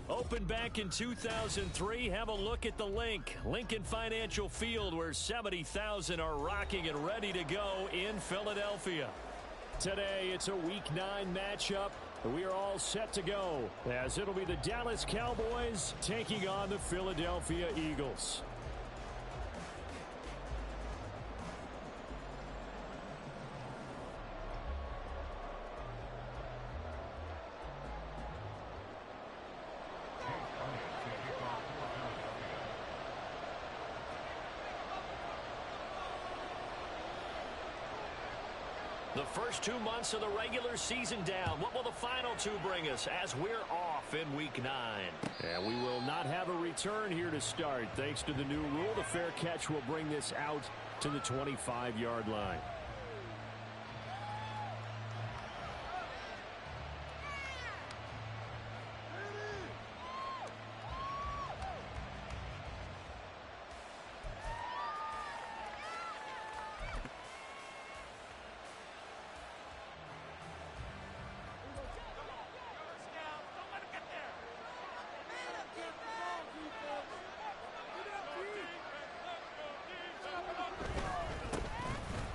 Opened back in 2003, have a look at the Link. Lincoln Financial Field, where 70,000 are rocking and ready to go in Philadelphia. Today, it's a Week 9 matchup. We are all set to go, as it'll be the Dallas Cowboys taking on the Philadelphia Eagles. The first 2 months of the regular season down. What will the final 2 bring us as we're off in Week 9? And we will not have a return here to start. Thanks to the new rule, the fair catch will bring this out to the 25-yard line.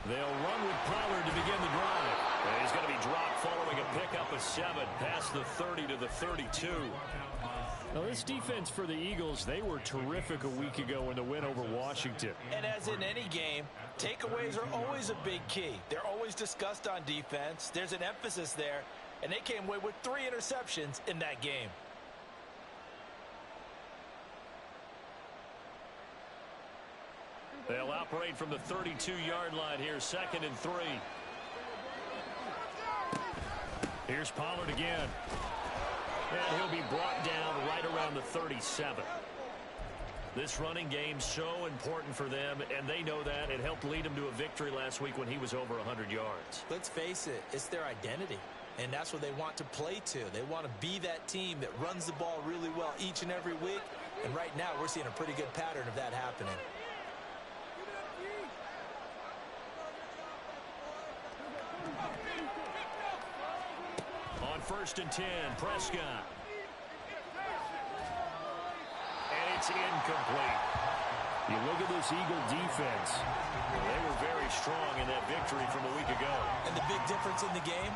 They'll run with Pollard to begin the drive. And he's going to be dropped following a pickup of 7 past the 30 to the 32. Now, this defense for the Eagles, they were terrific a week ago in the win over Washington. And as in any game, takeaways are always a big key. They're always discussed on defense. There's an emphasis there, and they came away with 3 interceptions in that game. They'll operate from the 32-yard line here, 2nd and 3. Here's Pollard again. And he'll be brought down right around the 37. This running game so important for them, and they know that. It helped lead them to a victory last week when he was over 100 yards. Let's face it, it's their identity, and that's what they want to play to. They want to be that team that runs the ball really well each and every week, and right now we're seeing a pretty good pattern of that happening. On 1st and 10, Prescott. And it's incomplete. You look at this Eagle defense. They were very strong in that victory from a week ago. And the big difference in the game,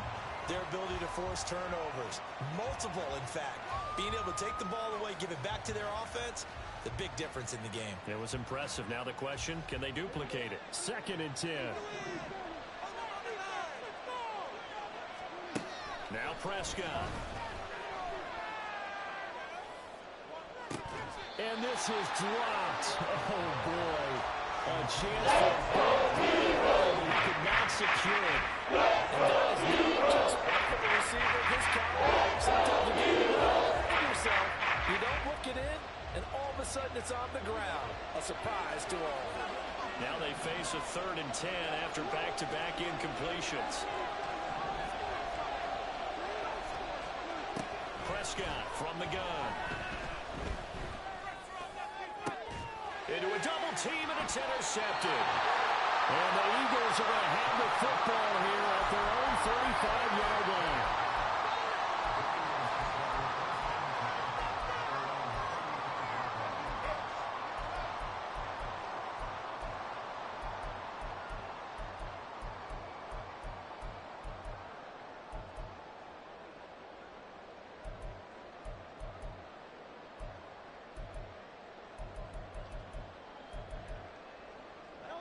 their ability to force turnovers. Multiple, in fact. Being able to take the ball away, give it back to their offense, the big difference in the game. It was impressive. Now the question, can they duplicate it? 2nd and 10. Now Prescott. And this is dropped. Oh, boy. A chance for a ball. He could not secure it. And guys, don't just wait for the receiver of his caliber. Sometimes you get it yourself. You don't look it in, and all of a sudden it's on the ground. A surprise to all. Now they face a 3rd and 10 after back-to-back incompletions. Prescott from the gun. Into a double team, and it's intercepted. And the Eagles are going to have the football here at their own 35-yard line.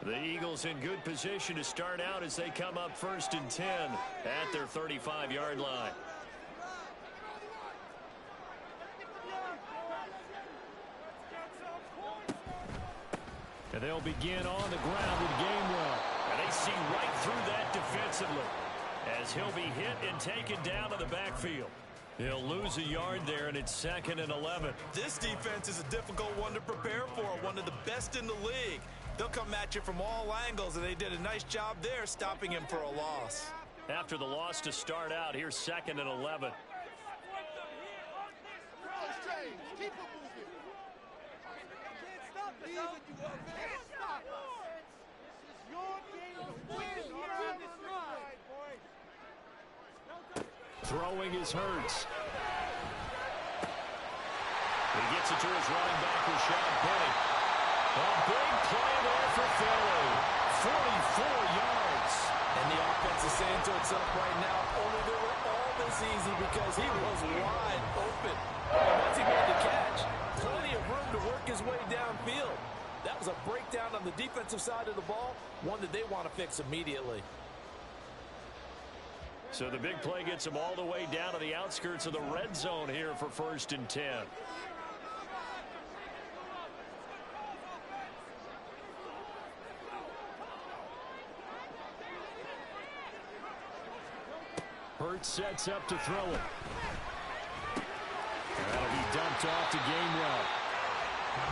The Eagles in good position to start out as they come up 1st and 10 at their 35-yard line. And they'll begin on the ground with Gainwell. And they see right through that defensively as he'll be hit and taken down to the backfield. He'll lose a yard there, and it's 2nd and 11. This defense is a difficult one to prepare for, one of the best in the league. They'll come at you from all angles, and they did a nice job there stopping him for a loss. After the loss to start out, here's 2nd and 11. Throwing is Hurts. He gets it to his running back, Rashad Penny. A big play there for Philly. 44 yards. And the offense is saying to itself right now, only they were all this easy because he was wide open. And once he made the catch, plenty of room to work his way downfield. That was a breakdown on the defensive side of the ball, one that they want to fix immediately. So the big play gets him all the way down to the outskirts of the red zone here for 1st and 10. Hurts sets up to throw it. That'll be dumped off to Gainwell.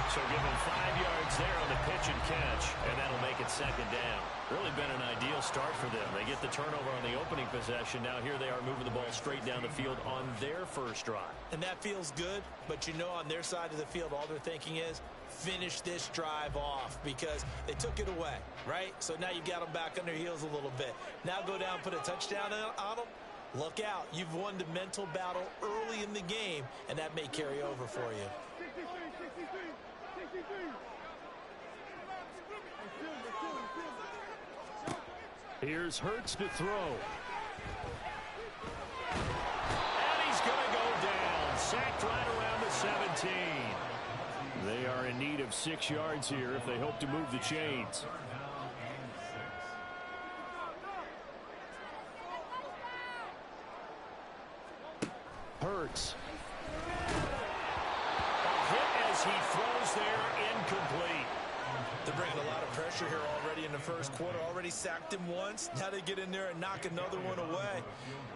So give him 5 yards there on the pitch and catch, and that'll make it 2nd down. Really been an ideal start for them. They get the turnover on the opening possession. Now here they are moving the ball straight down the field on their first drive. And that feels good, but you know on their side of the field, all they're thinking is finish this drive off because they took it away, right? So now you got them back on their heels a little bit. Now go down, put a touchdown on them. Look out. You've won the mental battle early in the game, and that may carry over for you. Here's Hurts to throw. And he's going to go down. Sacked right around the 17. They are in need of 6 yards here if they hope to move the chains. Hurts. A hit as he throws there, incomplete. They're bringing a lot of pressure here already in the first quarter. Already sacked him once. Now they get in there and knock another one away.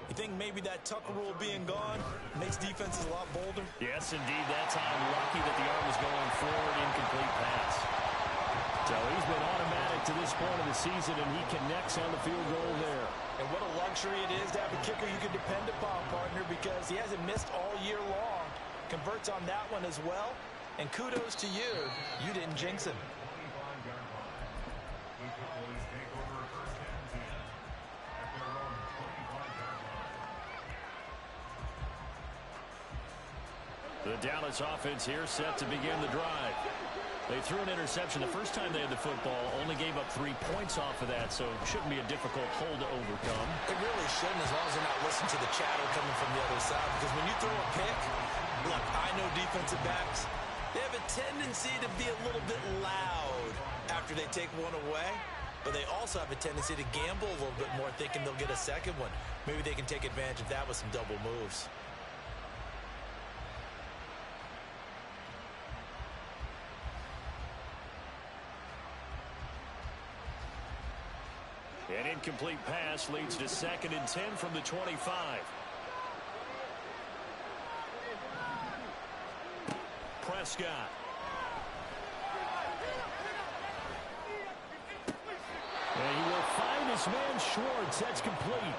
You think maybe that Tucker rule being gone makes defenses a lot bolder? Yes, indeed. That time, lucky that the arm was going forward. Incomplete pass. So he's been automatic to this point of the season, and he connects on the field goal there. And what a luxury it is to have a kicker you can depend upon, partner, because he hasn't missed all year long. Converts on that one as well. And kudos to you. You didn't jinx him. The Dallas offense here set to begin the drive. They threw an interception the first time they had the football, only gave up 3 points off of that, so it shouldn't be a difficult hole to overcome. It really shouldn't, as long as they're not listening to the chatter coming from the other side, because when you throw a pick, look, I know defensive backs, they have a tendency to be a little bit loud after they take one away, but they also have a tendency to gamble a little bit more, thinking they'll get a second one. Maybe they can take advantage of that with some double moves. An incomplete pass leads to 2nd and 10 from the 25. Prescott. And he will find his man Schwartz. That's complete.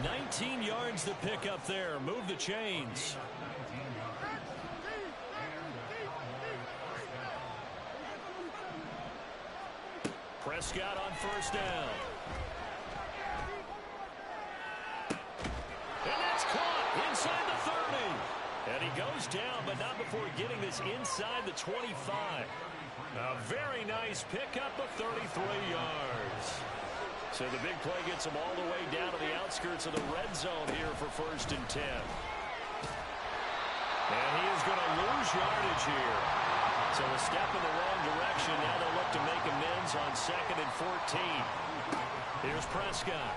19 yards to pick up there. Move the chains. Prescott on 1st down. And that's caught inside the 30. And he goes down, but not before getting this inside the 25. A very nice pickup of 33 yards. So the big play gets him all the way down to the outskirts of the red zone here for 1st and 10. And he is going to lose yardage here. So a step in the wrong direction. Now they'll look to make amends on 2nd and 14. Here's Prescott.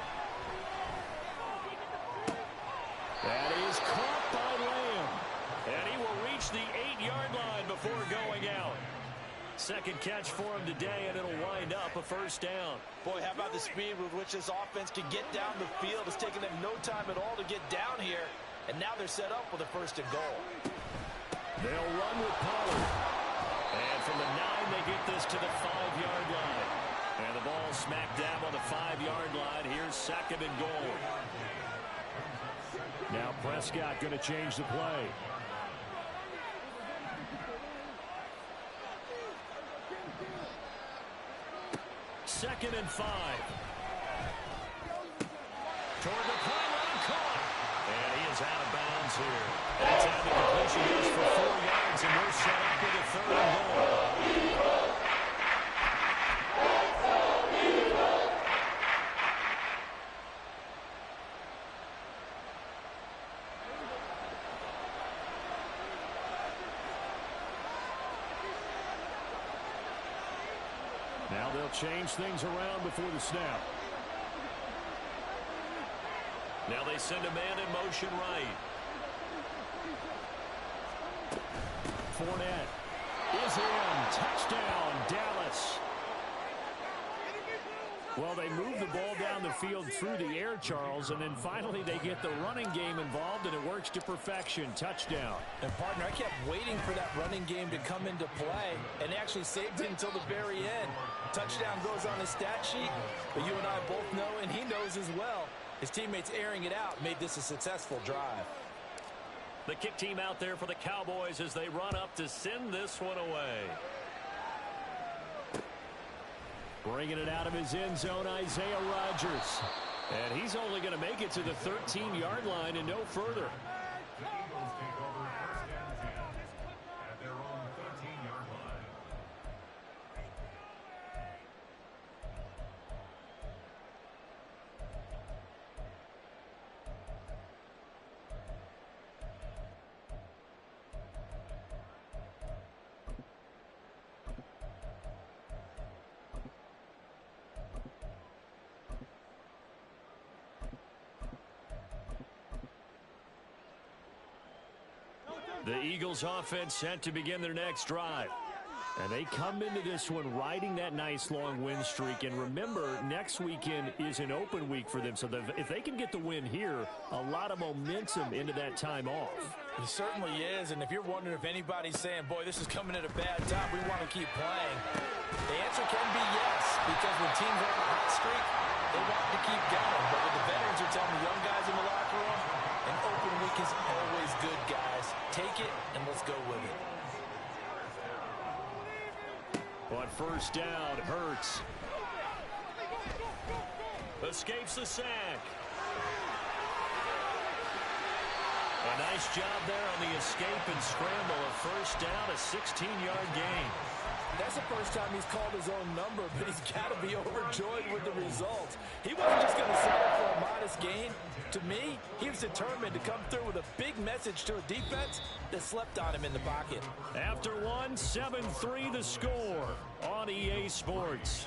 That is caught by Lamb. And he will reach the 8-yard line before going out. Second catch for him today, and it'll wind up a 1st down. Boy, how about the speed with which this offense can get down the field? It's taken them no time at all to get down here. And now they're set up with a 1st and goal. They'll run with Pollard. And from the 9, they get this to the 5-yard line. And the ball smack dab on the 5-yard line. Here's 2nd and goal. Now Prescott going to change the play. Second and 5. Toward the pylon, caught. And he is out of bounds here. And it's out of completion. He is for 4 yards They'll change things around before the snap. Now they send a man in motion right. Fournette is in. Touchdown, Dallas. Well, they move the ball down the field through the air, Charles, and then finally they get the running game involved, and it works to perfection. Touchdown. And, partner, I kept waiting for that running game to come into play, and they actually saved it until the very end. Touchdown goes on the stat sheet, but you and I both know, and he knows as well, his teammates airing it out made this a successful drive. The kick team out there for the Cowboys as they run up to send this one away. Bringing it out of his end zone, Isaiah Rodgers. And he's only going to make it to the 13-yard line and no further. Eagles take over first and 10 at their own 13-yard line. The Eagles offense set to begin their next drive. And they come into this one riding that nice long win streak. And remember, next weekend is an open week for them. So if they can get the win here, a lot of momentum into that time off. It certainly is. And if you're wondering if anybody's saying, boy, this is coming at a bad time, we want to keep playing, the answer can be yes. Because when teams are on a hot streak, they want to keep going. But what the veterans are telling the young guys in the locker room, an open week is always good, guys. Take it, and let's go with it. On first down, Hurts escapes the sack. A nice job there on the escape and scramble. A first down, a 16-yard gain. That's the first time he's called his own number, but he's got to be overjoyed with the result. He wasn't just going to settle for a modest gain. To me, he was determined to come through with a big message to a defense that slept on him in the pocket. After one, 7-3 the score on EA Sports.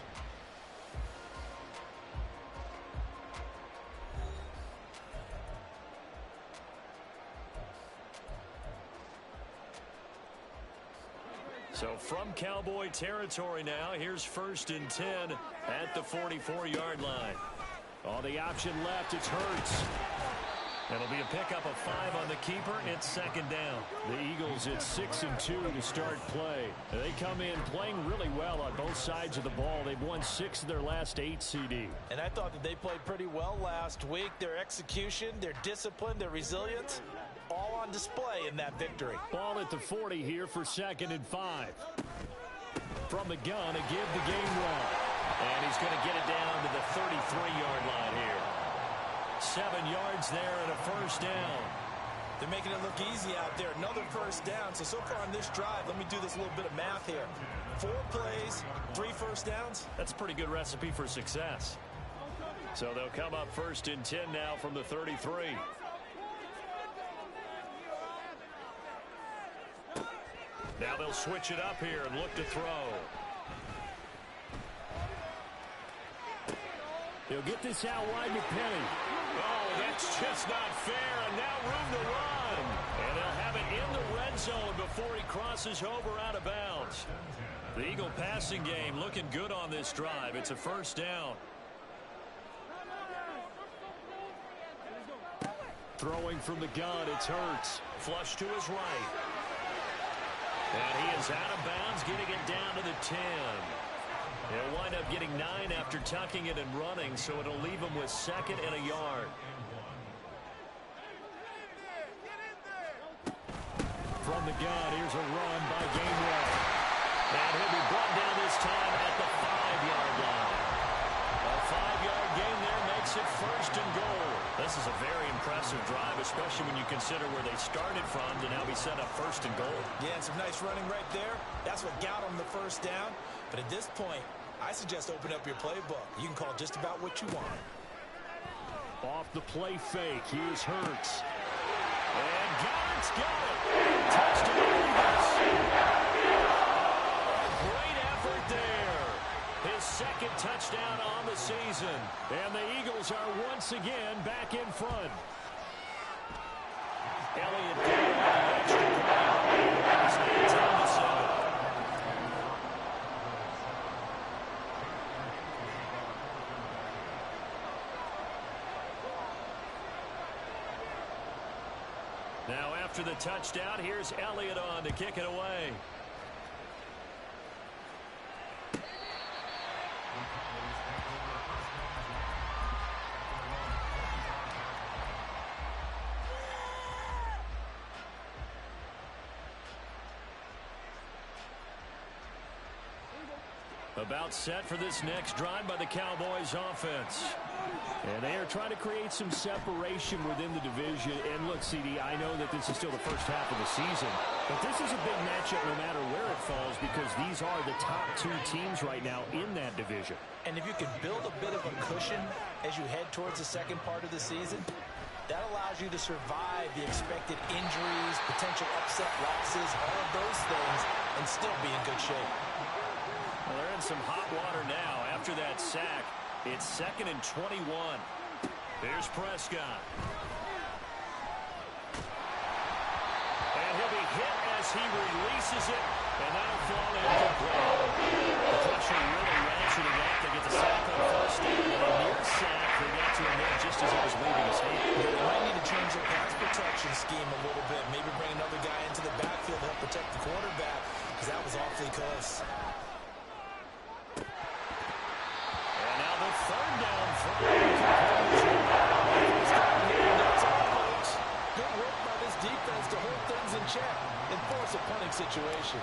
So from Cowboy territory now, here's first and 10 at the 44-yard line. On the option left, it's Hurts. It'll be a pickup of 5 on the keeper. It's second down. The Eagles at 6-2 to start play. They come in playing really well on both sides of the ball. They've won 6 of their last 8 CD. And I thought that they played pretty well last week. Their execution, their discipline, their resilience, all on display in that victory. Ball at the 40 here for second and 5. From the gun, a give the game run. And he's going to get it down to the 33-yard line here. 7 yards there and a first down. They're making it look easy out there. Another first down. So far on this drive, let me do this little bit of math here. 4 plays, 3 first downs. That's a pretty good recipe for success. So they'll come up first and 10 now from the 33. Now they'll switch it up here and look to throw. He'll get this out wide to Penny. Oh, that's just not fair, and now room to run. And they'll have it in the red zone before he crosses over out of bounds. The Eagle passing game looking good on this drive. It's a first down. Throwing from the gun, it's Hurts. Flush to his right. And he is out of bounds, getting it down to the 10. He'll wind up getting 9 after tucking it and running, so it'll leave him with second and a yard. From the gun, here's a run by Gainwell. And he'll be brought down this time at the 5-yard line. A 5-yard gain there makes it first and goal. This is a very impressive drive, especially when you consider where they started from to now be set up first and goal. Yeah, and some nice running right there. That's what got them the first down. But at this point, I suggest open up your playbook. You can call just about what you want. Off the play fake, here's Hurts. And Goddard's got it. Touchdown, Eagles. Great effort there. His second And the Eagles are once again back in front. Elliott down on the extra point. It's 10-7. Now after the touchdown, here's Elliott on to kick it away. About set for this next drive by the Cowboys offense. And they are trying to create some separation within the division. And look, CD, I know that this is still the first half of the season, but this is a big matchup no matter where it falls because these are the top two teams right now in that division. And if you can build a bit of a cushion as you head towards the second part of the season, that allows you to survive the expected injuries, potential upset losses, all of those things, and still be in good shape. Well, they're in some hot water now after that sack. It's 2nd and 21. Here's Prescott. And he'll be hit as he releases it, and that'll fall incomplete. The pressure really ratcheting up. They get the sack on first down, and a near sack. They got to him there just as he was leaving his hand. They might need to change their pass protection scheme a little bit. Maybe bring another guy into the backfield to help protect the quarterback, because that was awfully close. Third down for Good work by this defense to hold things in check and force a punting situation.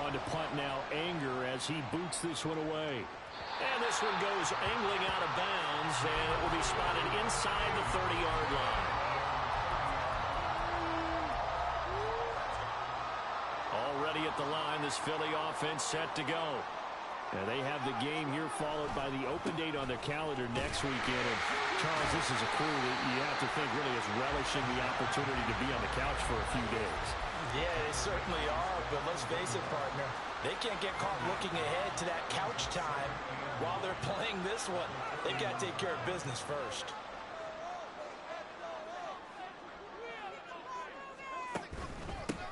On to punt now, Anger as he boots this one away. And this one goes angling out of bounds, and it will be spotted inside the 30-yard line. Already at the line, this Philly offense set to go. And they have the game here followed by the open date on their calendar next weekend. And Charles, this is a crew that you have to think really is relishing the opportunity to be on the couch for a few days. Yeah, they certainly are, but let's face it, partner. They can't get caught looking ahead to that couch time while they're playing this one. They've got to take care of business first.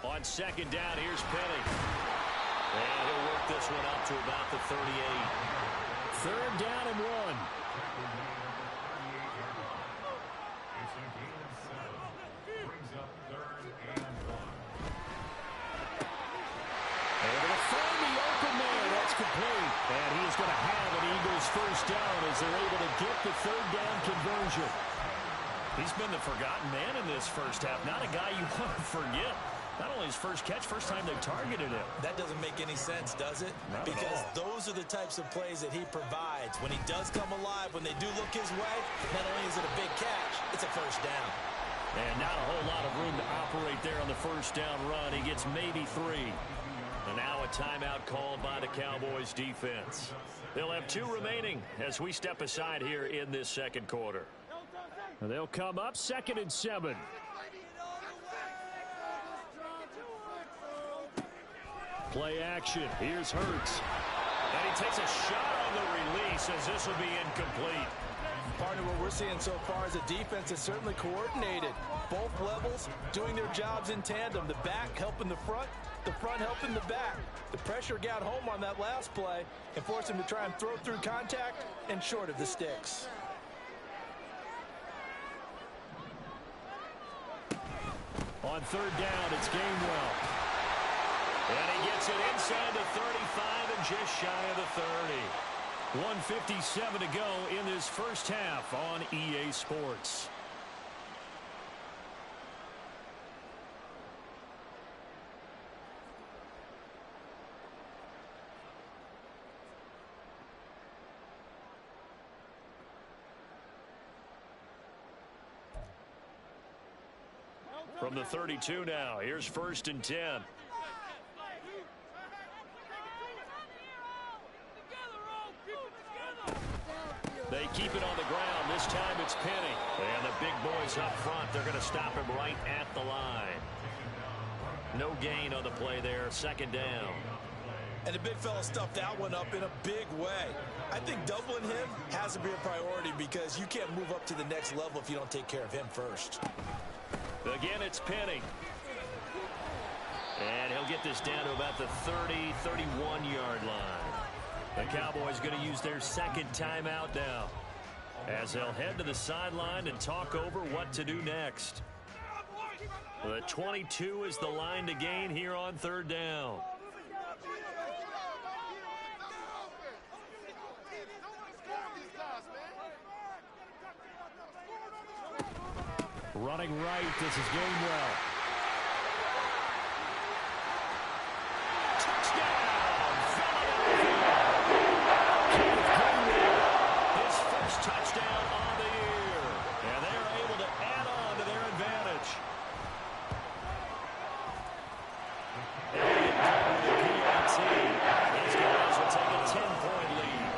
On second down, here's Penny. And he'll work this one up to about the 38. Third down and 1. Brings up 3rd and 1. Able to find the open man. That's complete. And he is going to have an Eagles first down as they're able to get the third down conversion. He's been the forgotten man in this first half. Not a guy you want to forget. Not only his first catch, first time they've targeted him. That doesn't make any sense, does it? Not because at all. those are the types of plays that he provides. When he does come alive, when they do look his way, not only is it a big catch, it's a first down. And not a whole lot of room to operate there on the first down run. He gets maybe 3. And now a timeout called by the Cowboys defense. They'll have 2 remaining as we step aside here in this second quarter. And they'll come up 2nd and 7. Play action. Here's Hurts. And he takes a shot on the release as this will be incomplete. Partner, what we're seeing so far is a defense that's certainly coordinated. Both levels doing their jobs in tandem. The back helping the front helping the back. The pressure got home on that last play and forced him to try and throw through contact and short of the sticks. On third down, it's Gainwell. And he gets it inside the 35 and just shy of the 30. 1:57 to go in this first half on EA Sports. From the 32 now, here's 1st and 10. They keep it on the ground. This time it's Penny. And the big boys up front, they're going to stop him right at the line. No gain on the play there, 2nd down. And the big fella stuffed that one up in a big way. I think doubling him has to be a priority because you can't move up to the next level if you don't take care of him first. Again, it's Penny. And he'll get this down to about the 30, 31-yard line. The Cowboys going to use their second timeout now, as they'll head to the sideline and talk over what to do next. The 22 is the line to gain here on third down. Running right, this is Gainwell. Touchdown, Philadelphia! His first touchdown on the year. And they're able to add on to their advantage. And the PAT. These guys will take a 10-point lead.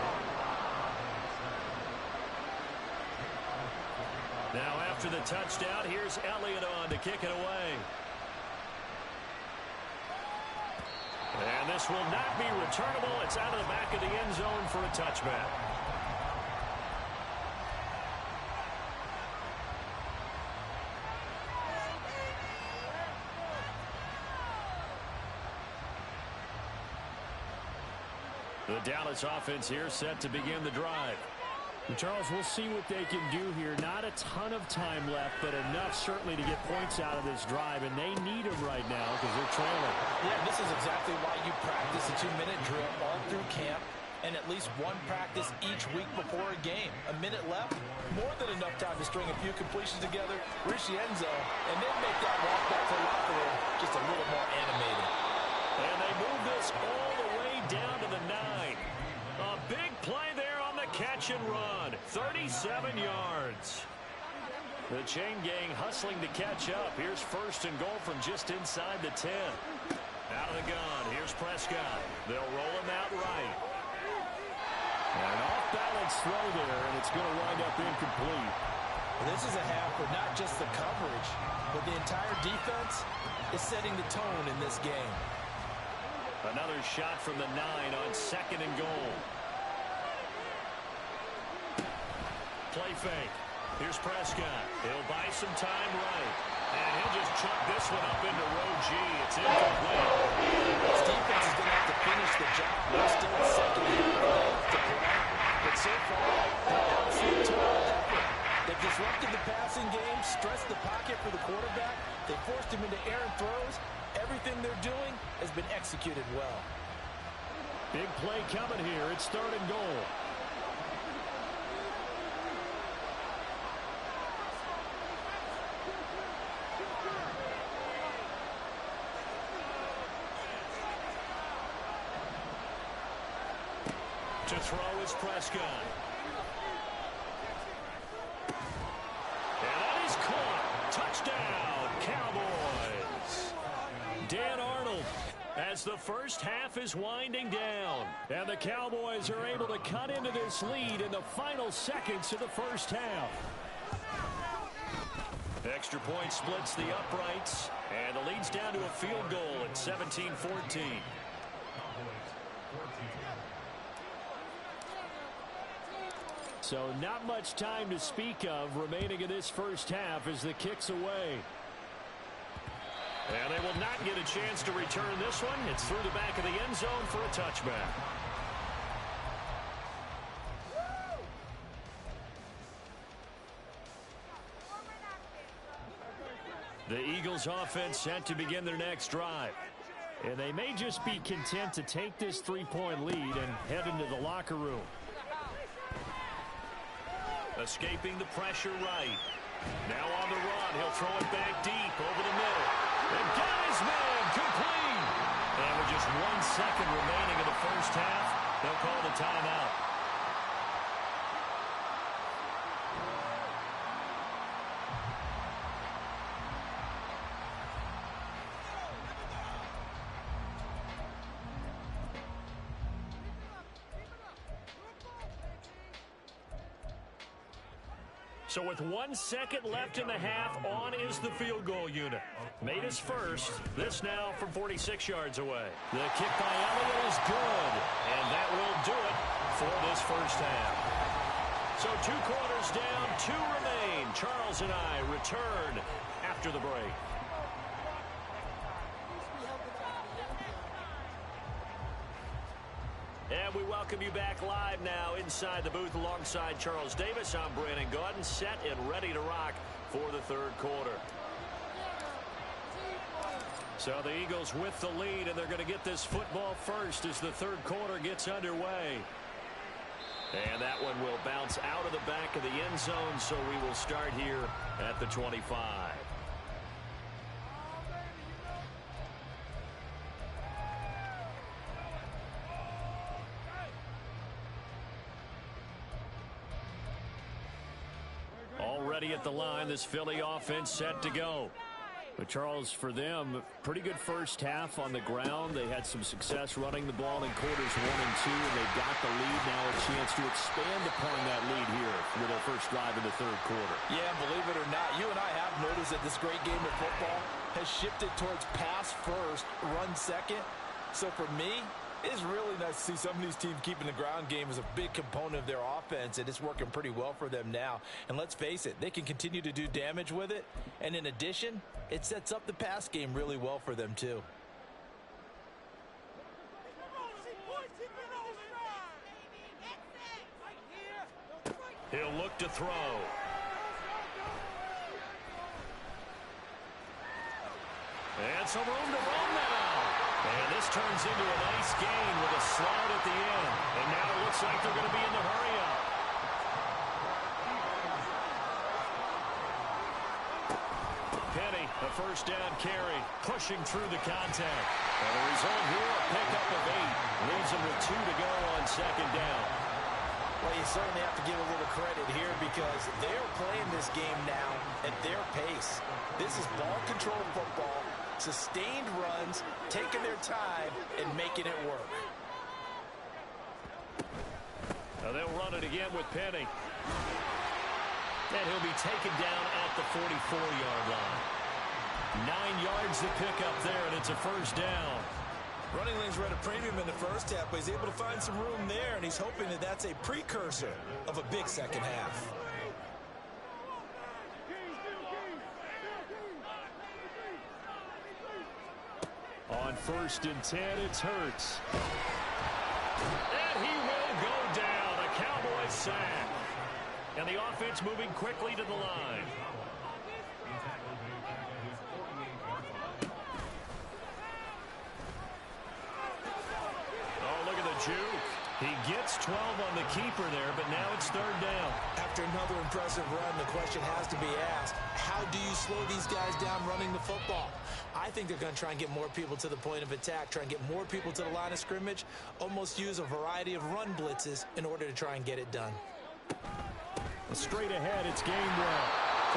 Now after the touchdown, here's Elliott on to kick it away. And this will not be returnable. It's out of the back of the end zone for a touchback. The Dallas offense here set to begin the drive. Charles, we'll see what they can do here. Not a ton of time left, but enough certainly to get points out of this drive, and they need them right now because they're trailing. Yeah, this is exactly why you practice a 2-minute drill all through camp and at least one practice each week before a game. A minute left, more than enough time to string a few completions together, reach the end zone, and then make that walk back to the locker room just a little more animated. And they move this all the way down to the 9. A big play there on the catch and run. 37 yards. The chain gang hustling to catch up. Here's first and goal from just inside the 10. Out of the gun. Here's Prescott. They'll roll him out right. An off-balance throw there, and it's going to wind up incomplete. This is a half where not just the coverage, but the entire defense is setting the tone in this game. Another shot from the 9 on second and goal. Play fake. Here's Prescott. He'll buy some time right. And he'll just chuck this one up into row G. It's incomplete. This defense is going to have to finish the job. They're still in second half to play. But so far, they haven't seen total effort. They've disrupted the passing game, stressed the pocket for the quarterback. They forced him into errant throws. Everything they're doing has been executed well. Big play coming here. It's third and goal. To throw is Prescott. And that is caught. Touchdown, Cowboys. Dan Arnold, as the first half is winding down. And the Cowboys are able to cut into this lead in the final seconds of the first half. Extra point splits the uprights. And the lead's down to a field goal at 17-14. So not much time to speak of remaining in this first half as the kick's away. And they will not get a chance to return this one. It's through the back of the end zone for a touchback. The Eagles offense set to begin their next drive. And they may just be content to take this 3-point lead and head into the locker room. Escaping the pressure right. Now on the run. He'll throw it back deep over the middle. And got his man complete. And with just 1 second remaining in the first half, they'll call the timeout. So with 1 second left in the half, on is the field goal unit. Made his first. This now from 46 yards away. The kick by Elliott is good. And that will do it for this first half. So 2 quarters down, 2 remain. Charles and I return after the break. And we welcome you back live now inside the booth alongside Charles Davis. I'm Brandon Gaudin, set and ready to rock for the third quarter. So the Eagles with the lead, and they're going to get this football first as the third quarter gets underway. And that one will bounce out of the back of the end zone, so we will start here at the 25. Already at the line, this Philly offense set to go. But Charles, for them, pretty good first half on the ground. They had some success running the ball in quarters 1 and 2, and they got the lead. Now a chance to expand upon that lead here with their first drive in the third quarter. Yeah, believe it or not, you and I have noticed that this great game of football has shifted towards pass first, run second. So for me, it's really nice to see some of these teams keeping the ground game as a big component of their offense, and it's working pretty well for them now. And let's face it, they can continue to do damage with it. And in addition, it sets up the pass game really well for them too. He'll look to throw. And some room to run now. And this turns into a nice gain with a slide at the end. And now it looks like they're going to be in the hurry-up. Penny, a first down carry, pushing through the contact. And the result here, a pickup of 8. Leaves them with 2 to go on second down. Well, you certainly have to give a little credit here because they're playing this game now at their pace. This is ball control football, sustained runs, taking their time, and making it work. Now they'll run it again with Penny. And he'll be taken down at the 44-yard line. 9 yards to pick up there, and it's a first down. Running lanes were at a premium in the first half, but he's able to find some room there, and he's hoping that that's a precursor of a big second half. On 1st and 10, it's Hurts. And he will go down. A Cowboys sack. And the offense moving quickly to the line. Oh, look at the juke. He gets 12 on the keeper there, but now it's third down. After another impressive run, the question has to be asked, how do you slow these guys down running the football? I think they're going to try and get more people to the point of attack, try and get more people to the line of scrimmage, almost use a variety of run blitzes in order to try and get it done. Straight ahead, it's Gainwell.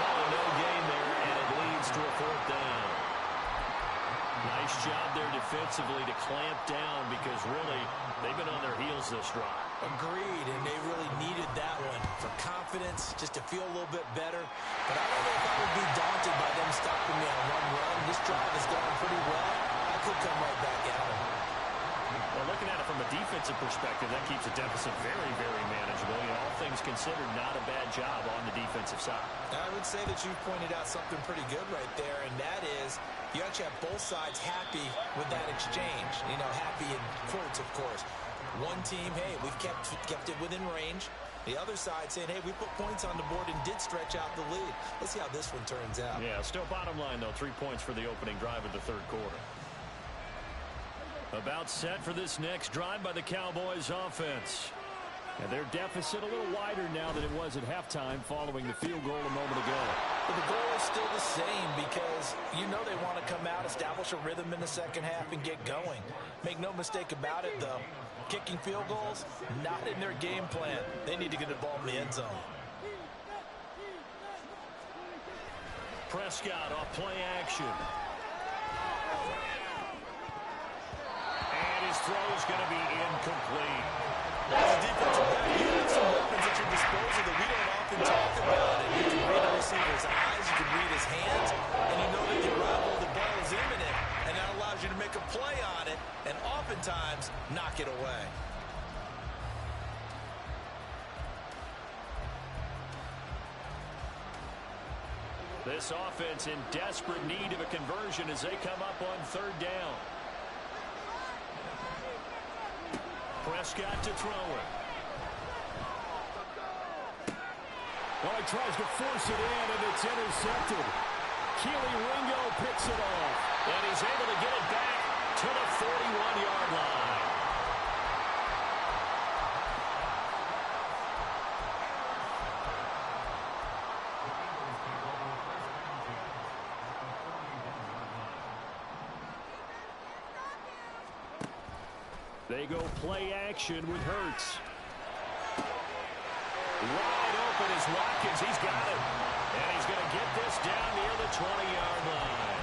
Calling no gain there, and it leads to a fourth down. Nice job there defensively to clamp down because really they've been on their heels this drive. Agreed, and they really needed that one for confidence, just to feel a little bit better. But I don't know if I would be daunted by them stopping me on one run. This drive is going pretty well. I could come right back at them. Well, looking at it from a defensive perspective, that keeps the deficit very, very manageable. You know, all things considered, not a bad job on the defensive side. I would say that you pointed out something pretty good right there, and that is you actually have both sides happy with that exchange. You know, happy in quotes, of course. One team, hey, we've kept it within range. The other side saying, hey, we put points on the board and did stretch out the lead. Let's see how this one turns out. Yeah, still bottom line, though, 3 points for the opening drive of the third quarter. About set for this next drive by the Cowboys offense. And their deficit a little wider now than it was at halftime following the field goal a moment ago. But the goal is still the same because you know they want to come out, establish a rhythm in the second half, and get going. Make no mistake about it, though. Kicking field goals, not in their game plan. They need to get the ball in the end zone. Prescott off play action. And his throw is going to be incomplete. As a defensive back, you have some weapons at your disposal that we don't often talk about. And you can read a receiver's eyes, you can read his hands, and you know that the arrival of the ball is imminent, and that allows you to make a play on it and oftentimes knock it away. This offense in desperate need of a conversion as they come up on third down. Prescott to throw it. Well, he tries to force it in, and it's intercepted. Keely Ringo picks it off. And he's able to get it back to the 41-yard line. They go play action with Hurts. Wide open is Watkins. He's got it. And he's going to get this down near the 20-yard line.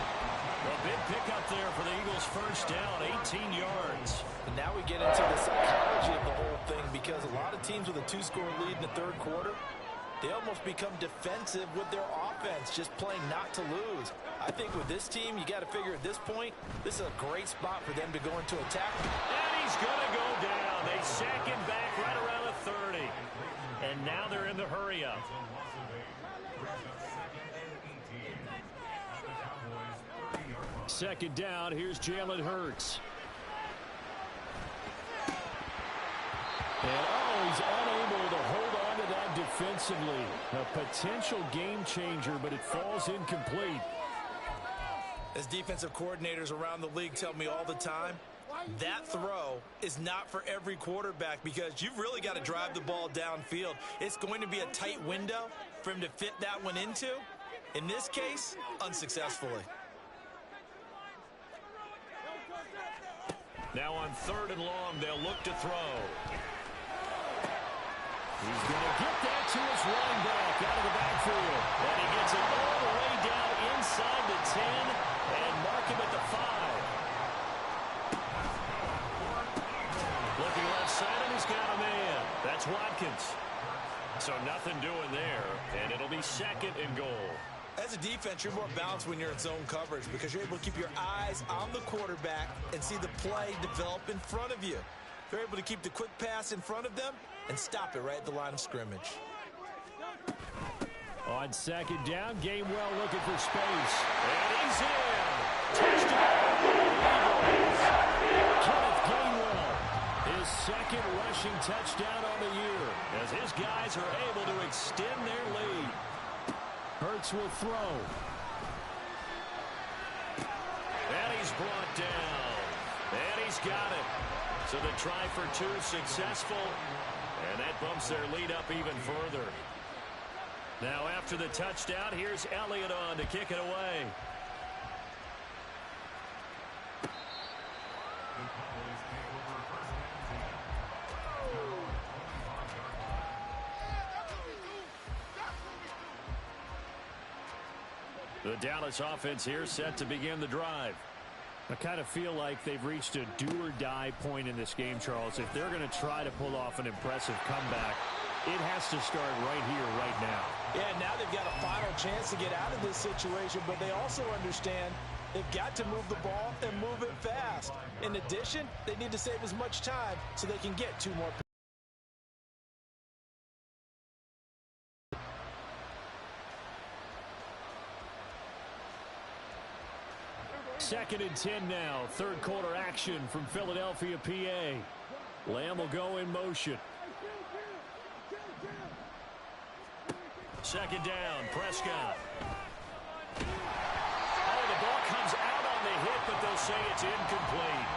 A big pickup there for the Eagles' first down, 18 yards. And now we get into the psychology of the whole thing, because a lot of teams with a two-score lead in the third quarter, they almost become defensive with their offense, just playing not to lose. I think with this team, you got to figure at this point, this is a great spot for them to go into attack. And he's going to go down. They sack him back right around the 30. And now they're in the hurry-up. Second down, here's Jalen Hurts. And he's unable to hold on to that defensively. A potential game changer, but it falls incomplete. As defensive coordinators around the league tell me all the time, that throw is not for every quarterback, because you've really got to drive the ball downfield. It's going to be a tight window for him to fit that one into. In this case, unsuccessfully. Now on third and long, they'll look to throw. He's going to get that to his running back out of the backfield. And he gets it all the way down inside the 10 and mark him at the 5. Looking left side, and he's got a man. That's Watkins. So nothing doing there, and it'll be second and goal. As a defense, you're more balanced when you're in zone coverage, because you're able to keep your eyes on the quarterback and see the play develop in front of you. They're able to keep the quick pass in front of them and stop it right at the line of scrimmage. On second down, Gainwell looking for space. And he's in. Touchdown, Eagles. Kenneth Gainwell, his second rushing touchdown on the year, as his guys are able to extend their lead. Hurts will throw. And he's brought down. And he's got it. So the try for two successful. And that bumps their lead up even further. Now after the touchdown, here's Elliott on to kick it away. The Dallas offense here set to begin the drive. I kind of feel like they've reached a do-or-die point in this game, Charles. If they're going to try to pull off an impressive comeback, it has to start right here, right now. Yeah, now they've got a final chance to get out of this situation, but they also understand they've got to move the ball and move it fast. In addition, they need to save as much time so they can get two more. Second and 10 now. Third quarter action from Philadelphia, PA. Lamb will go in motion. Second down, Prescott. Oh, the ball comes out on the hit, but they'll say it's incomplete.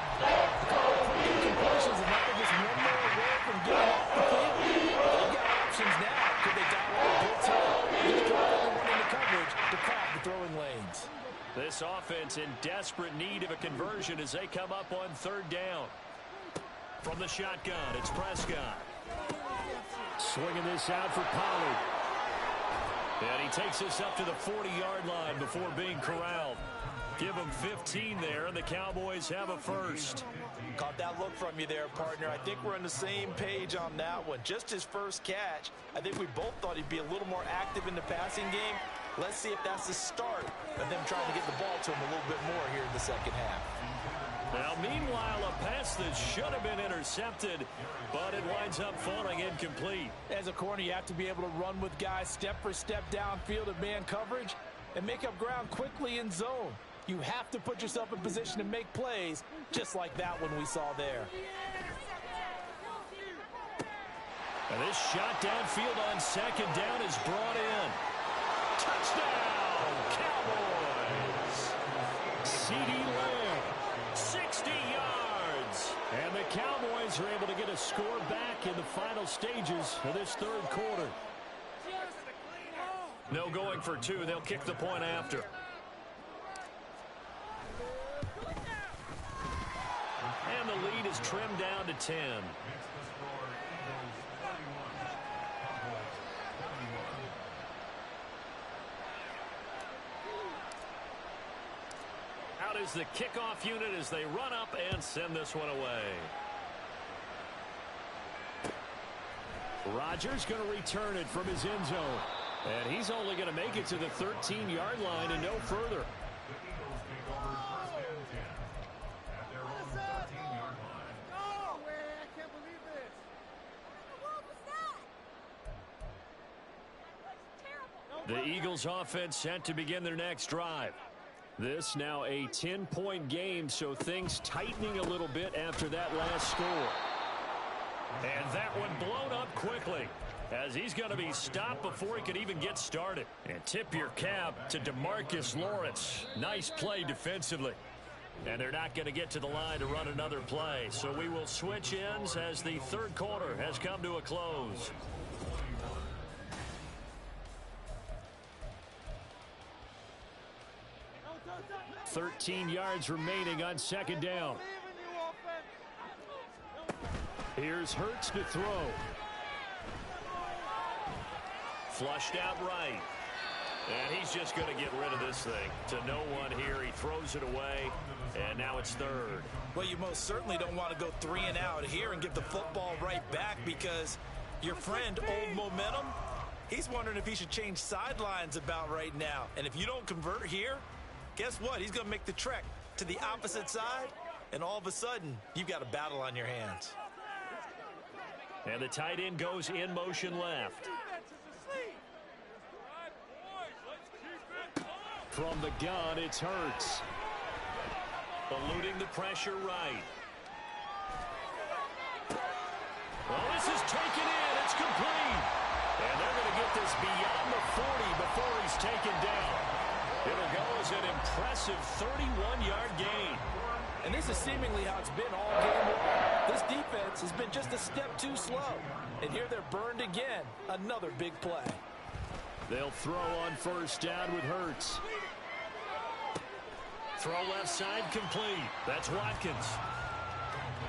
Incompletions, and now they're just one more away from getting off the field. They've got options now. Could they dial up a blitz here? Just drop everyone into coverage to crack the throwing lanes. This offense in desperate need of a conversion as they come up on third down. From the shotgun, it's Prescott. Swinging this out for Pollard. And he takes this up to the 40-yard line before being corralled. Give them 15 there, and the Cowboys have a first. Caught that look from you there, partner. I think we're on the same page on that one. Just his first catch, I think we both thought he'd be a little more active in the passing game. Let's see if that's the start of them trying to get the ball to him a little bit more here in the second half. Now, meanwhile, a pass that should have been intercepted, but it winds up falling incomplete. As a corner, you have to be able to run with guys step for step downfield of man coverage and make up ground quickly in zone. You have to put yourself in position to make plays, just like that one we saw there. And this shot downfield on second down is brought in. Touchdown, Cowboys! CeeDee Lamb, 60 yards. And the Cowboys are able to get a score back in the final stages of this third quarter. No going for two. They'll kick the point after. And the lead is trimmed down to 10. Out is the kickoff unit as they run up and send this one away. Rodgers going to return it from his end zone. And he's only going to make it to the 13-yard line and no further. The Eagles offense set to begin their next drive. This now a 10-point game, so things tightening a little bit after that last score. And that one blown up quickly as he's going to be stopped before he could even get started. And tip your cap to DeMarcus Lawrence. Nice play defensively. And they're not going to get to the line to run another play. So we will switch ends as the third quarter has come to a close. $13 yards remaining on second down. Here's Hurts to throw. Flushed out right. And he's just going to get rid of this thing. To no one here. He throws it away. And now it's third. Well, you most certainly don't want to go 3 and out here and give the football right back because your friend, Old Momentum, he's wondering if he should change sidelines about right now. And if you don't convert here, guess what? He's going to make the trek to the opposite side, and all of a sudden, you've got a battle on your hands. And the tight end goes in motion left. From the gun, it's Hurts. Eluding the pressure right. Well, this is taken in. It's complete. And they're going to get this beyond the 40 before he's taken down. It'll go as an impressive 31-yard gain. And this is seemingly how it's been all game long. This defense has been just a step too slow. And here they're burned again. Another big play. They'll throw on first down with Hurts. Throw left side complete. That's Watkins.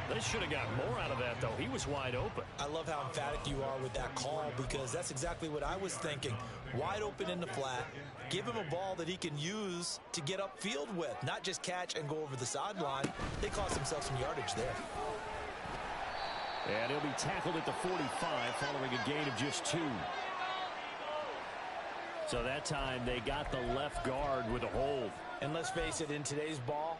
They should have got more out of that, though. He was wide open. I love how emphatic you are with that call because that's exactly what I was thinking. Wide open in the flat. Give him a ball that he can use to get upfield with, not just catch and go over the sideline. They cost themselves some yardage there. And he'll be tackled at the 45 following a gain of just 2. So that time they got the left guard with a hold. And let's face it, in today's ball,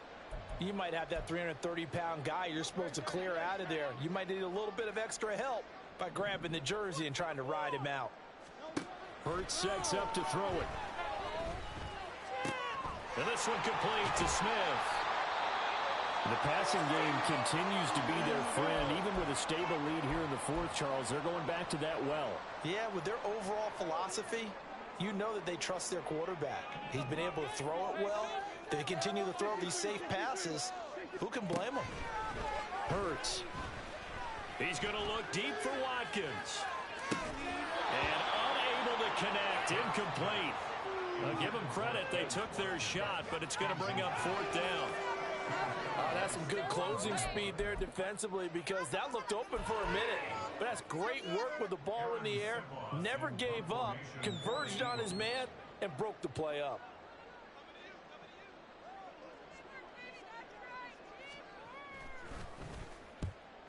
you might have that 330-pound guy you're supposed to clear out of there. You might need a little bit of extra help by grabbing the jersey and trying to ride him out. Hurts sets up to throw it. And this one complete to Smith. The passing game continues to be their friend. Even with a stable lead here in the fourth, Charles, they're going back to that well. Yeah, with their overall philosophy, you know that they trust their quarterback. He's been able to throw it well. They continue to throw these safe passes. Who can blame them? Hurts. He's going to look deep for Watkins. And unable to connect. Incomplete. I'll give them credit. They took their shot, but it's going to bring up fourth down. That's some good closing speed there defensively because that looked open for a minute. But that's great work with the ball in the air. Never gave up, converged on his man, and broke the play up.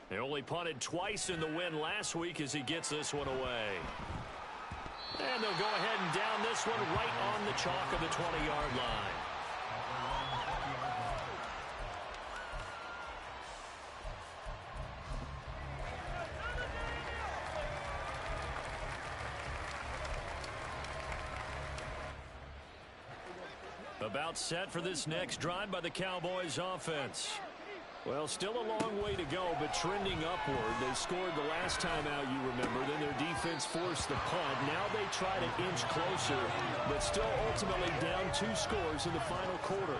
They only punted twice in the win last week as he gets this one away. And they'll go ahead and down this one right on the chalk of the 20-yard line. About set for this next drive by the Cowboys offense. Well, still a long way to go, but trending upward. They scored the last time out, you remember. Then their defense forced the punt. Now they try to inch closer, but still ultimately down 2 scores in the final quarter.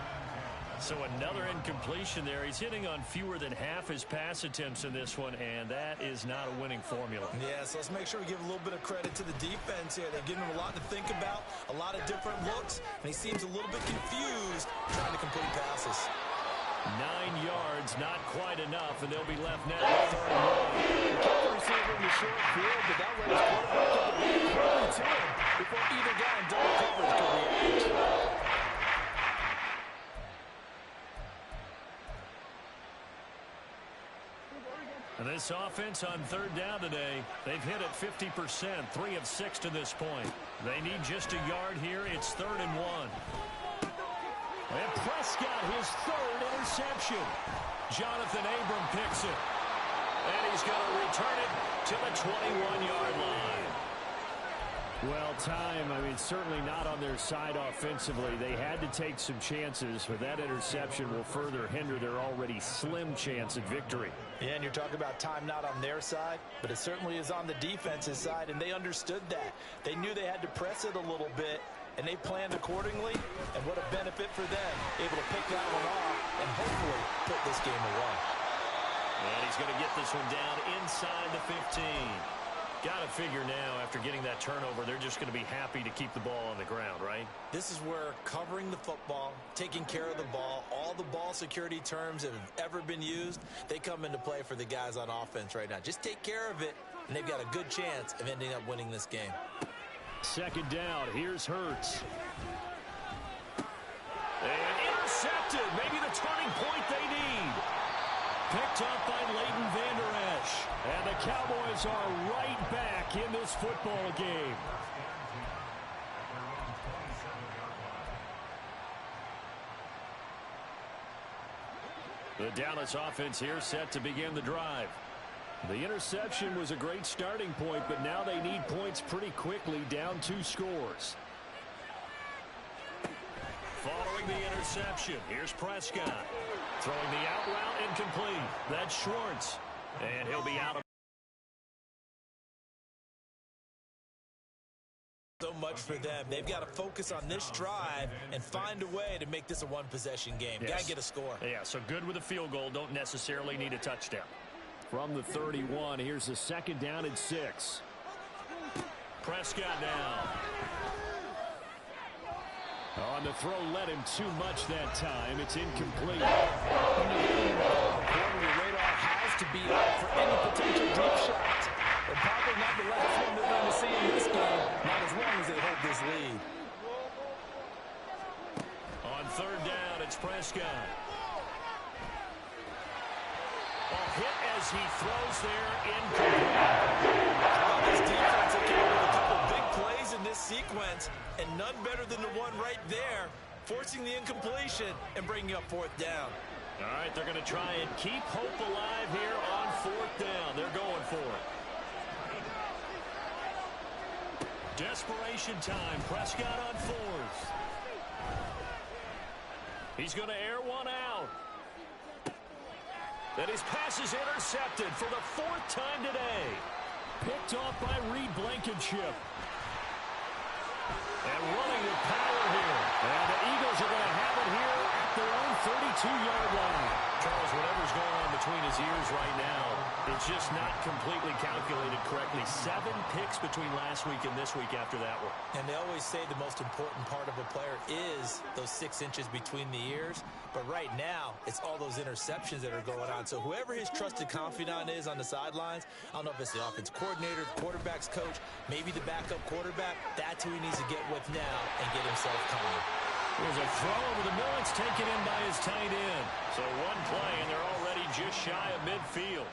So another incompletion there. He's hitting on fewer than half his pass attempts in this one, and that is not a winning formula. Yeah, so let's make sure we give a little bit of credit to the defense here. They've given him a lot to think about, a lot of different looks, and he seems a little bit confused trying to complete passes. 9 yards, not quite enough, and they'll be left now at 31. They kept the receiver in the short field, but that led his quarterback to the ball quickly to him before either guy in double coverage could react. And this offense on 3rd down today, they've hit it 50%, 3 of 6 to this point. They need just a yard here. It's 3rd and 1. And Prescott, his 3rd interception. Jonathan Abram picks it. And he's going to return it to the 21-yard line. Well, time, certainly not on their side offensively. They had to take some chances, but that interception will further hinder their already slim chance at victory. Yeah, and you're talking about time not on their side, but it certainly is on the defense's side, and they understood that. They knew they had to press it a little bit, and they planned accordingly, and what a benefit for them, able to pick that one off and hopefully put this game away. And he's going to get this one down inside the 15. Got to figure now, after getting that turnover, they're just going to be happy to keep the ball on the ground, right? This is where covering the football, taking care of the ball, all the ball security terms that have ever been used, they come into play for the guys on offense right now. Just take care of it, and they've got a good chance of ending up winning this game. 2nd down. Here's Hurts. And intercepted. Maybe the turning point they need. Picked up by Leighton Vander Esch. And the Cowboys are right back in this football game. The Dallas offense here set to begin the drive. The interception was a great starting point, but now they need points pretty quickly, down 2 scores. Following the interception, here's Prescott. Throwing the out route incomplete. That's Schwartz. And he'll be out of. So much for them. They've got to focus on this drive and find a way to make this a one-possession game. Yes. Got to get a score. Yeah, so good with a field goal. Don't necessarily need a touchdown. From the 31, here's the 2nd down and 6. Prescott now. On the throw, led him too much that time. It's incomplete. The radar has to be up for any potential deep shot. And probably not the last one they're going to see in this game, not as long as they hold this lead. On 3rd down, it's Prescott. A hit as he throws there, incomplete. This defense came up with a couple big plays in this sequence, and none better than the one right there, forcing the incompletion and bringing up 4th down. All right, they're going to try and keep hope alive here on 4th down. They're going for it. Desperation time. Prescott on 4th. He's going to air one out. And his pass is intercepted for the 4th time today. Picked off by Reed Blankenship. And running with power here. And the Eagles are going to have it here at their own 32-yard line. Charles, whatever's going on between his ears right now, it's just not completely calculated correctly. 7 picks between last week and this week after that one. And they always say the most important part of a player is those 6 inches between the ears. But right now, it's all those interceptions that are going on. So whoever his trusted confidant is on the sidelines, I don't know if it's the offense coordinator, the quarterback's coach, maybe the backup quarterback, that's who he needs to get with now and get himself calm. There's a throw over the middle. It's taken in by his tight end. So one play, and they're already just shy of midfield.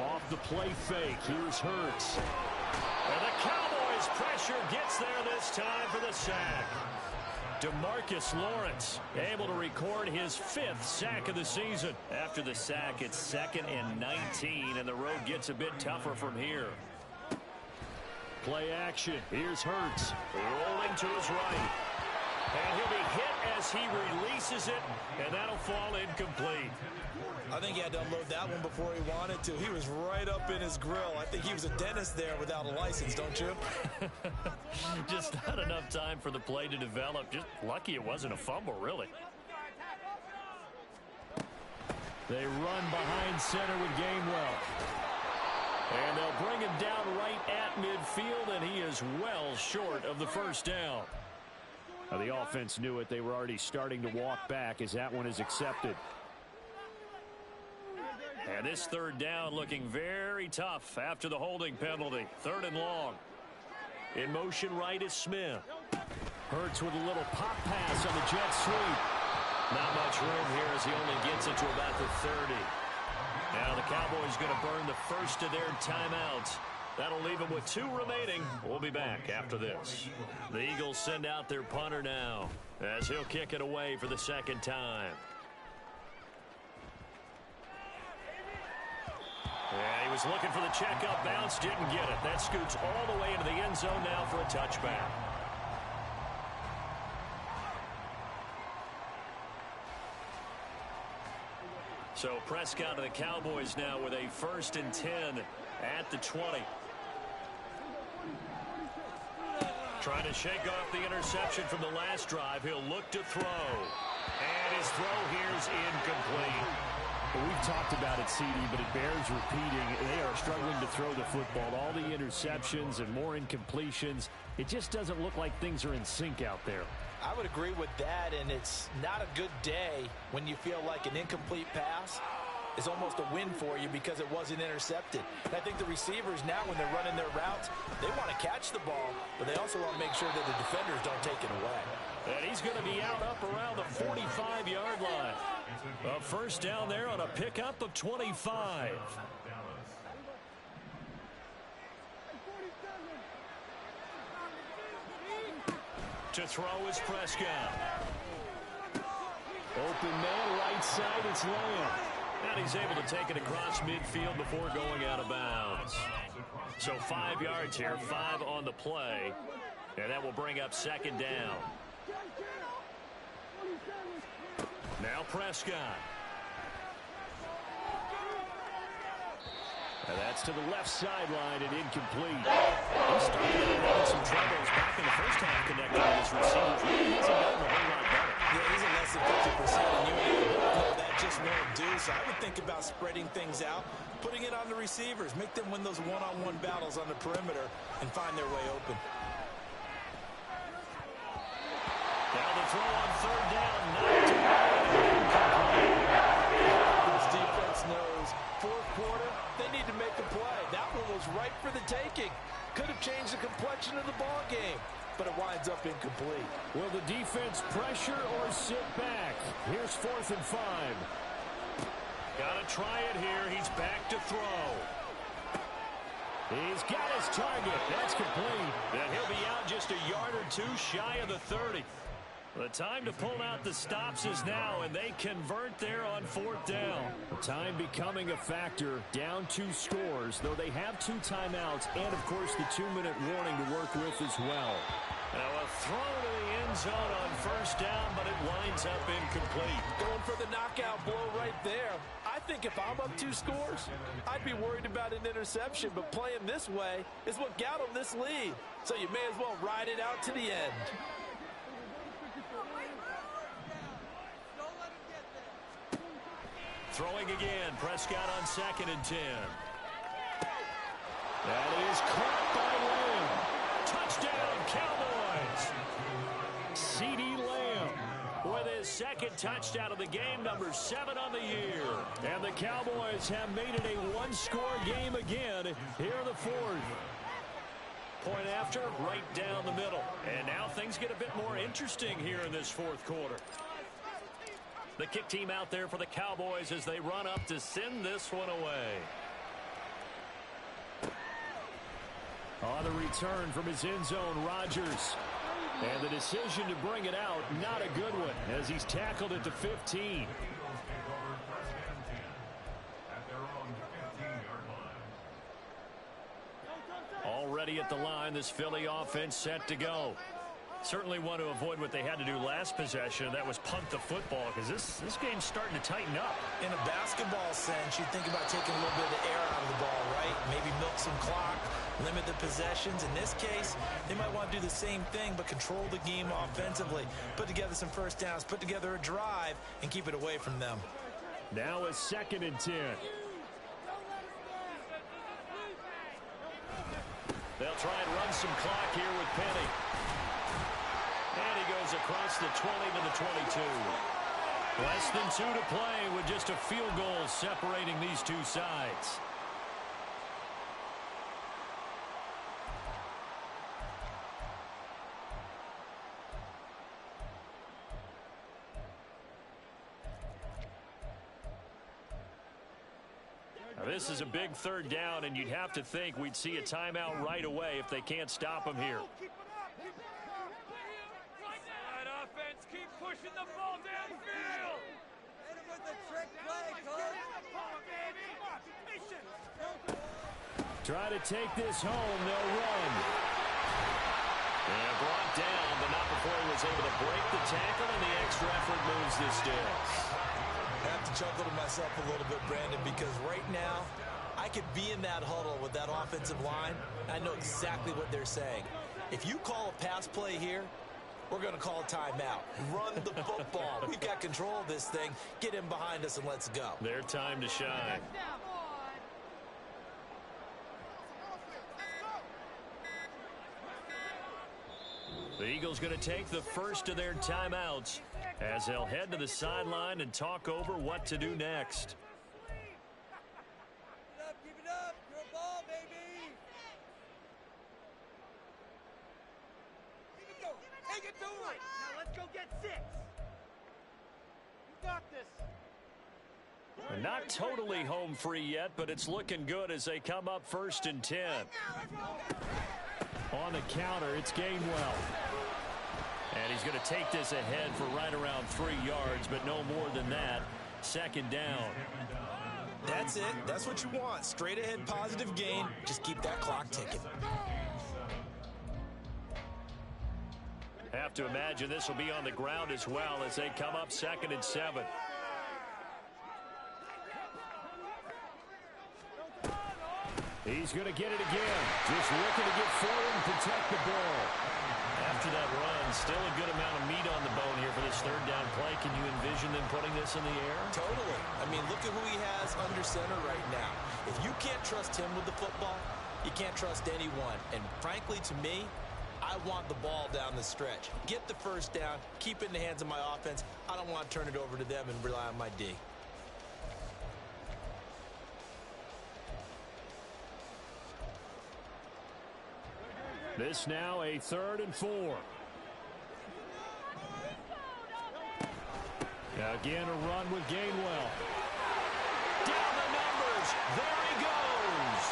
Off the play fake, here's Hurts. And the Cowboys' pressure gets there this time for the sack. DeMarcus Lawrence able to record his 5th sack of the season. After the sack, it's 2nd and 19, and the road gets a bit tougher from here. Play action. Here's Hurts. Rolling to his right. And he'll be hit as he releases it, and that'll fall incomplete. I think he had to unload that one before he wanted to. He was right up in his grill. I think he was a dentist there without a license, don't you? Just not enough time for the play to develop. Just lucky it wasn't a fumble, really. They run behind center with Gainwell. And they'll bring him down right at midfield, and he is well short of the first down. Now, the offense knew it. They were already starting to walk back as that one is accepted. And this 3rd down looking very tough after the holding penalty. 3rd and long. In motion right is Smith. Hurts with a little pop pass on the jet sweep. Not much room here as he only gets it to about the 30. Now the Cowboys going to burn the first of their timeouts. That'll leave them with 2 remaining. We'll be back after this. The Eagles send out their punter now as he'll kick it away for the 2nd time. Yeah, he was looking for the checkup bounce, didn't get it. That scoots all the way into the end zone now for a touchback. So Prescott and the Cowboys now with a 1st and 10 at the 20. Trying to shake off the interception from the last drive. He'll look to throw. And his throw here is incomplete. Well, we've talked about it, CD, but it bears repeating. They are struggling to throw the football. All the interceptions and more incompletions. It just doesn't look like things are in sync out there. I would agree with that, and it's not a good day when you feel like an incomplete pass is almost a win for you because it wasn't intercepted. And I think the receivers now, when they're running their routes, they want to catch the ball, but they also want to make sure that the defenders don't take it away. And he's going to be out up around the 45-yard line. A 1st down there on a pickup of 25. To throw is Prescott. Open man, right side, it's Lamb. And he's able to take it across midfield before going out of bounds. So 5 yards here, 5 on the play. And that will bring up 2nd down. Now Prescott. And that's to the left sideline and incomplete. He started having some troubles back in the first half connecting with his receivers. He hasn't gotten a whole lot better. Yeah, he's at less than 50%, and you know that just won't do. So I would think about spreading things out, putting it on the receivers, make them win those one-on-one battles on the perimeter and find their way open. Now the throw on 3rd down, knocked away. This defense knows 4th quarter, they need to make a play. That one was right for the taking. Could have changed the complexion of the ball game, but it winds up incomplete. Will the defense pressure or sit back? Here's 4th and 5. Got to try it here. He's back to throw. He's got his target. That's complete. And he'll be out just a yard or 2 shy of the 30. The time to pull out the stops is now, and they convert there on 4th down. Time becoming a factor, down 2 scores, though they have 2 timeouts and, of course, the 2-minute warning to work with as well. Now a throw to the end zone on 1st down, but it winds up incomplete. Going for the knockout blow right there. I think if I'm up 2 scores, I'd be worried about an interception, but playing this way is what got them this lead. So you may as well ride it out to the end. Throwing again, Prescott on 2nd and 10. That is caught by Lamb. Touchdown, Cowboys! CeeDee Lamb with his 2nd touchdown of the game, number 7 on the year. And the Cowboys have made it a 1-score game again here in the 4th. Point after, right down the middle. And now things get a bit more interesting here in this 4th quarter. The kick team out there for the Cowboys as they run up to send this one away. On the return from his end zone, Rodgers. And the decision to bring it out, not a good one, as he's tackled at the 15. Already at the line, this Philly offense set to go. Certainly want to avoid what they had to do last possession. That was punt the football, because this game's starting to tighten up. In a basketball sense, you think about taking a little bit of the air out of the ball, right? Maybe milk some clock, limit the possessions. In this case, they might want to do the same thing, but control the game offensively. Put together some first downs, put together a drive, and keep it away from them. Now a 2nd and 10. They'll try and run some clock here with Penny. And he goes across the 20 to the 22. Less than 2 to play with just a field goal separating these two sides. Now, this is a big 3rd down, and you'd have to think we'd see a timeout right away if they can't stop him here. Keep pushing the ball downfield. Hit him with the trick play, Try to take this home. They'll run. And brought down, but not before he was able to break the tackle, and the extra effort moves this sticks. I have to chuckle to myself a little bit, Brandon, because right now I could be in that huddle with that offensive line. I know exactly what they're saying. If you call a pass play here, we're going to call a timeout. Run the football. We've got control of this thing. Get him behind us and let's go. Their time to shine. The Eagles going to take the first of their timeouts as they'll head to the sideline and talk over what to do next. Keep it up. You're a ball, baby. Take it to him. Now let's go get 6. You got this. Not totally home free yet, but it's looking good as they come up 1st and 10. On the counter, it's Gainwell. And he's going to take this ahead for right around 3 yards, but no more than that. 2nd down. That's it. That's what you want. Straight ahead positive gain. Just keep that clock ticking. Have to imagine this will be on the ground as well as they come up 2nd and 7. He's going to get it again. Just looking to get forward and protect the ball. After that run, still a good amount of meat on the bone here for this 3rd down play. Can you envision them putting this in the air? Totally. I mean, look at who he has under center right now. If you can't trust him with the football, you can't trust anyone. And frankly, to me, I want the ball down the stretch. Get the first down, keep it in the hands of my offense. I don't want to turn it over to them and rely on my D. This now a 3rd and 4. Again, a run with Gainwell. Down the numbers. There he goes.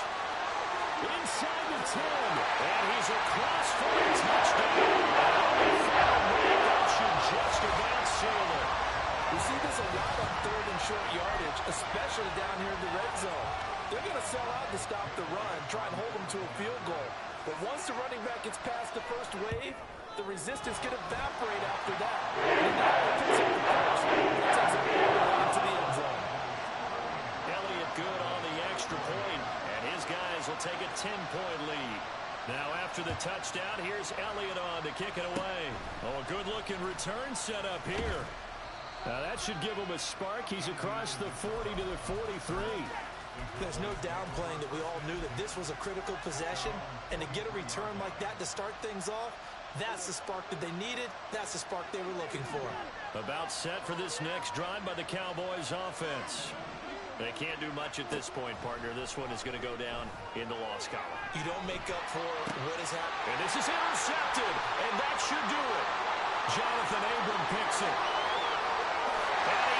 Inside the 10. And he's across for a touchdown. That should just about seal it. We see this a lot on 3rd and short yardage, especially down here in the red zone. They're going to sell out to stop the run, try and hold them to a field goal. But once the running back gets past the first wave, the resistance can evaporate after that. And now he picks up the pass. That takes it all the way into the end zone. Elliott good on the extra point, and his guys will take a 10-point lead. Now after the touchdown, here's Elliott on to kick it away. Oh, a good-looking return set up here. Now that should give him a spark. He's across the 40 to the 43. There's no downplaying that we all knew that this was a critical possession, and to get a return like that to start things off, that's the spark that they needed. That's the spark they were looking for. About set for this next drive by the Cowboys offense. They can't do much at this point, partner. This one is going to go down in the loss column. You don't make up for what has happened. And this is intercepted, and that should do it. Jonathan Abram picks it. And he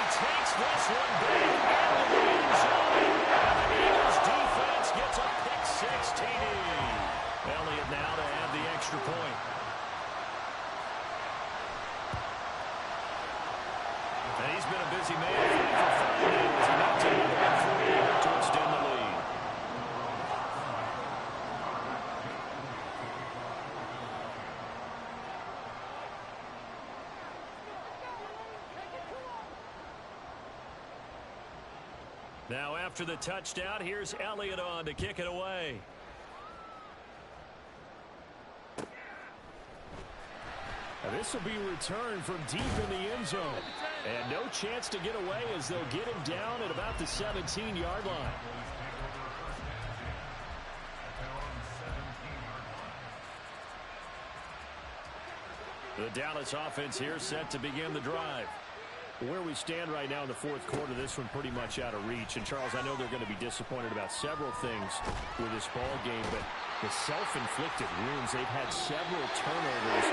this one back into the end zone. And the Eagles defense gets a pick six TD. Elliott now to add the extra point. And he's been a busy man for 5 minutes. He knocked another one free to extend the lead. Now after the touchdown, here's Elliott on to kick it away. Now this will be returned from deep in the end zone. And no chance to get away as they'll get him down at about the 17-yard line. The Dallas offense here set to begin the drive. Where we stand right now in the fourth quarter, this one pretty much out of reach. And, Charles, I know they're going to be disappointed about several things with this ball game, but the self-inflicted wounds, they've had several turnovers